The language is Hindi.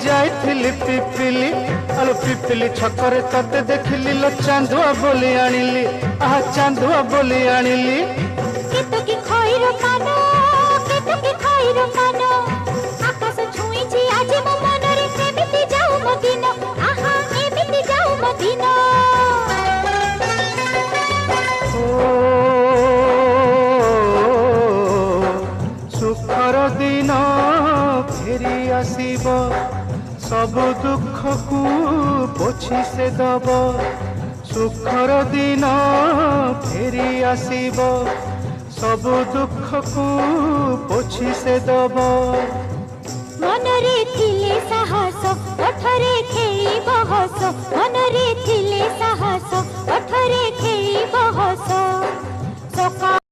जाइथिली पिपिली आलो पिपिली छकरे तते देखिली लो चांदुआ बोली आनिली आहा चांदुआ बोली आनिली केतकी खइरो कानो केतकी खइरो कानो आकाश छुईची आज मो मनरे एमिति जाऊ मो दिन आहा एमिति जाऊ मो दिन सुखर दिन फेरी आसीब सब दुख को पोछि से दब सुखर दिन फेरी आसीब सब दुख को पोछि से दब मनरे थिले साहस ओठरे खेली बहस मनरे थिले साहस ओठरे खेली बहस